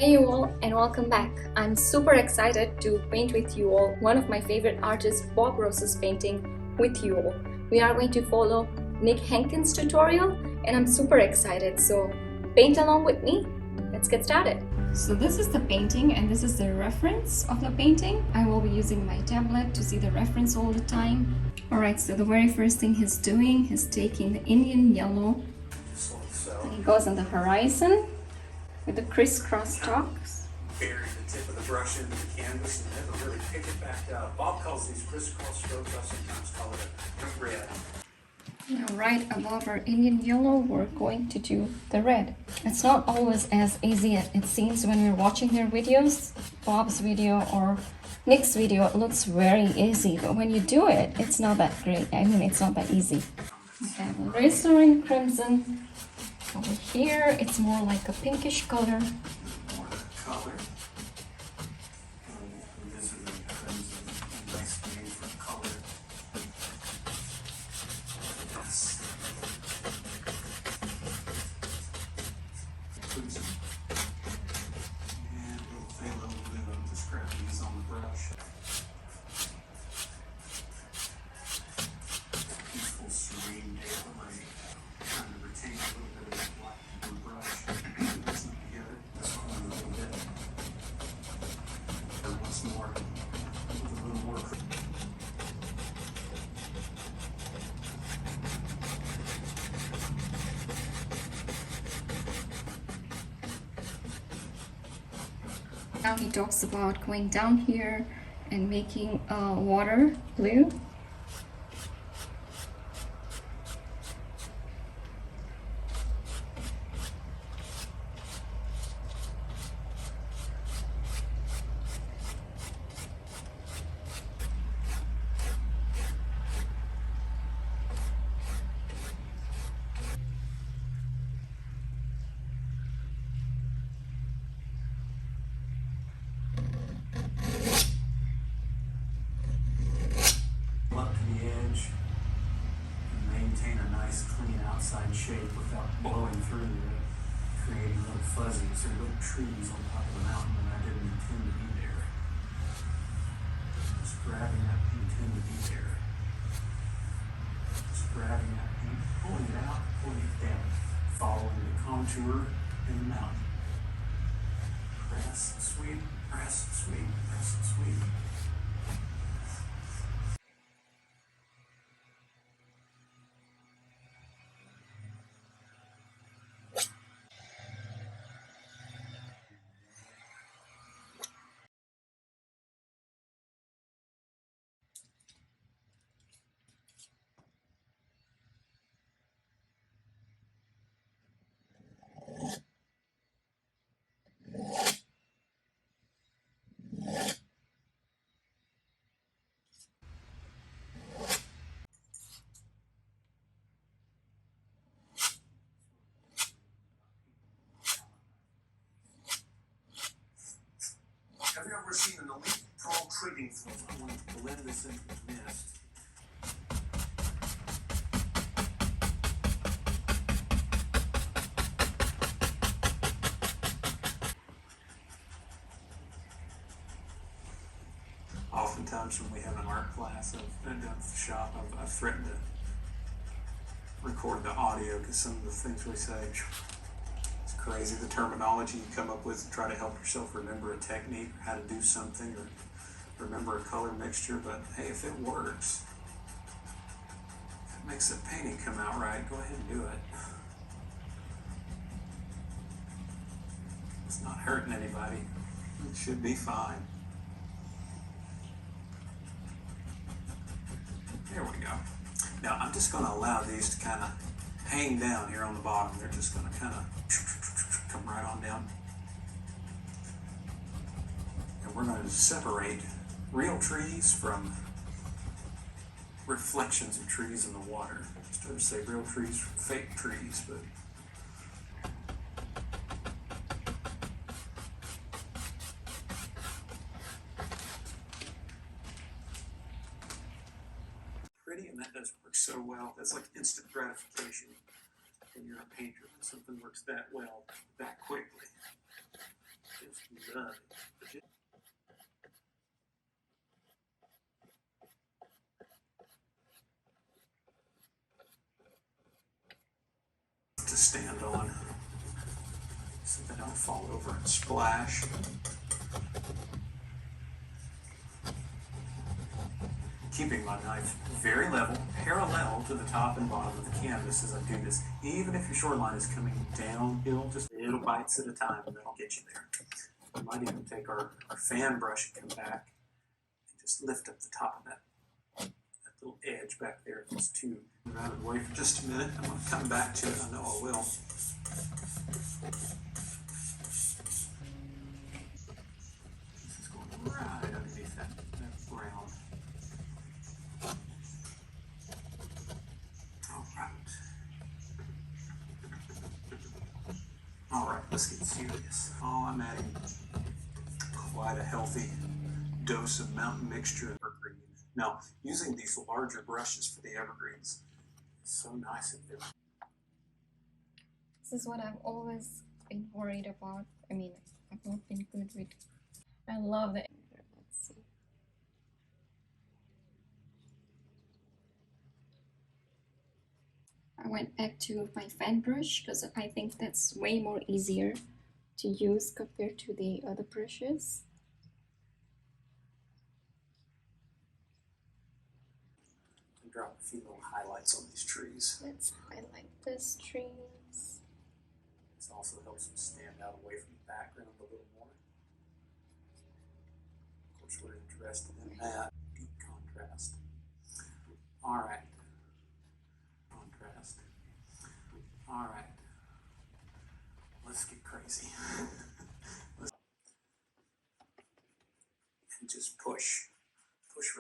Hey you all, and welcome back. I'm super excited to paint with you all one of my favorite artists, Bob Ross's painting with you all. We are going to follow Hankins' tutorial and I'm super excited, so paint along with me. Let's get started. So this is the painting and this is the reference of the painting. I will be using my tablet to see the reference all the time. Alright, so the very first thing he's doing is taking the Indian yellow and he goes on the horizon with the crisscross stalks. Bury the tip of the brush into the canvas and never really pick it back up. Bob calls these crisscross strokes, I sometimes call it a red. Now right above our Indian yellow, we're going to do the red. It's not always as easy as it seems when we're watching their videos. Bob's video or Nick's video, it looks very easy, but when you do it, it's not that great. I mean, it's not that easy. We have a restoring crimson. Over here, it's more like a pinkish color. More color. This is a crimson, nice name for color. Yes. Crimson. And we'll play a little bit of the scrappiness on the brush. Peaceful, serene day of the rain. Trying to retain a little bit of that black and blue brush. Mix them together. This one a little bit. And once more, with a little more. Now he talks about going down here and making water blue. Up to the edge and maintain a nice clean outside shape without blowing through it, creating little fuzzies or little trees on top of the mountain when I didn't intend to be there. Just grabbing that intend to be there. Just grabbing that paint, pulling it out, pulling it down, following the contour in the mountain. Press, sweep, press, sweep, press, sweep. Have you ever seen an elite pro trading floor? I want to blend this into the mist. Oftentimes when we have an art class at the shop, I've threatened to record the audio because some of the things we say, it's crazy, the terminology you come up with to try to help yourself remember a technique or how to do something or remember a color mixture. But hey, if it works, if it makes the painting come out right, go ahead and do it. It's not hurting anybody. It should be fine. There we go. Now I'm just going to allow these to kind of hang down here on the bottom. They're just going to kind of come right on down. And we're going to separate real trees from reflections of trees in the water. Instead of say real trees from fake trees, but pretty, and that does work so well. That's like instant gratification when you're a painter. When something works that well, that quickly. It To stand on so they don't fall over and splash. Keeping my knife very level, parallel to the top and bottom of the canvas as I do this. Even if your shoreline is coming downhill, just little bites at a time, and that'll get you there. We might even take our fan brush and come back and just lift up the top of that little edge back there. If it's too rounded away for just a minute, I'm going to come back to it. I know I will. This is going right underneath that brown. Alright, let's get serious. Oh, I'm adding quite a healthy dose of mountain mixture of evergreen. Now, using these larger brushes for the evergreens is so nice and different. This is what I've always been worried about. I mean, I've not been good with. I love the. Let's see. I went back to my fan brush because I think that's way more easier to use compared to the other brushes. And drop a few little highlights on these trees. Let's highlight this trees. This also helps them stand out away from the background a little more. Of course, we're interested in that deep contrast. All right. All right, let's get crazy. And just push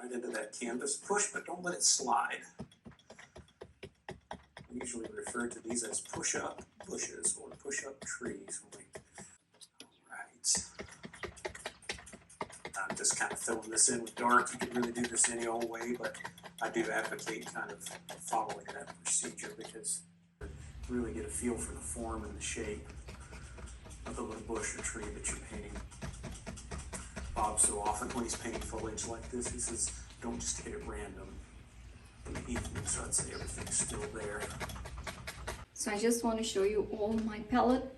right into that canvas. Push, but don't let it slide. We usually refer to these as push-up bushes or push-up trees. All right. I'm just kind of filling this in with dark. You can really do this any old way, but I do advocate kind of following that procedure because really get a feel for the form and the shape of the little bush or tree that you're painting. Bob so often when he's painting foliage like this, he says, don't just hit it random in the evening, so I'd say everything's still there. So I just want to show you all my palette.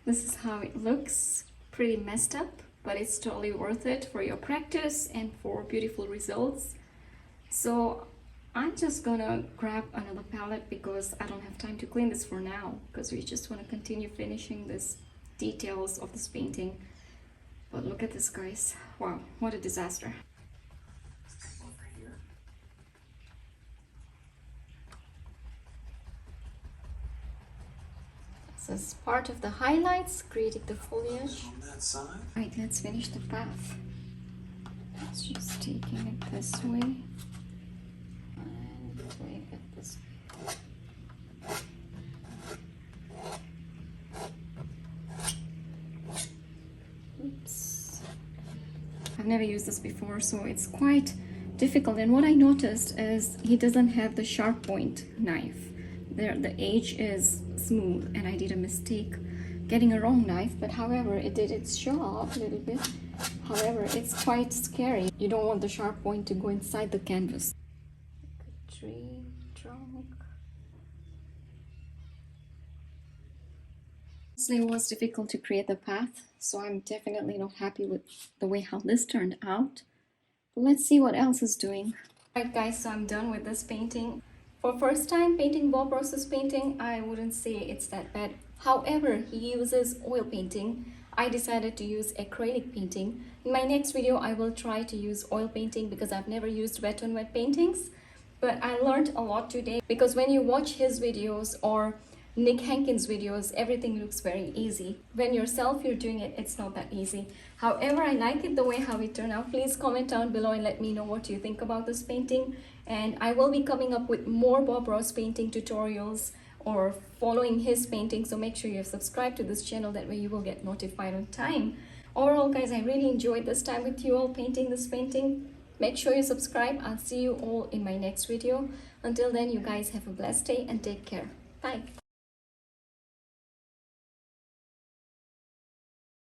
This is how it looks. Pretty messed up, but it's totally worth it for your practice and for beautiful results. So I'm just gonna grab another palette because I don't have time to clean this for now because we just want to continue finishing this details of this painting. But look at this, guys. Wow, what a disaster. Over here. This is part of the highlights, creating the foliage. On that side. Right, let's finish the path. Let's just taking it this way. This. Oops. I've never used this before, so it's quite difficult. And what I noticed is he doesn't have the sharp point knife. There, the edge is smooth, and I did a mistake getting a wrong knife. But however, it did its job a little bit. However, it's quite scary. You don't want the sharp point to go inside the canvas. Tree trunk. It was difficult to create the path, so I'm definitely not happy with the way how this turned out. But let's see what else is doing. Alright guys, so I'm done with this painting. For first time painting Bob Ross's painting, I wouldn't say it's that bad. However, he uses oil painting. I decided to use acrylic painting. In my next video, I will try to use oil painting because I've never used wet on wet paintings. But I learned a lot today because when you watch his videos or Nick Hankins videos, everything looks very easy. When yourself you're doing it, it's not that easy. However, I like it the way how it turned out. Please comment down below and let me know what you think about this painting. And I will be coming up with more Bob Ross painting tutorials or following his painting. So make sure you subscribe to this channel. That way you will get notified on time. Overall, guys, I really enjoyed this time with you all painting this painting. Make sure you subscribe. I'll see you all in my next video. Until then, you guys have a blessed day and take care. Bye.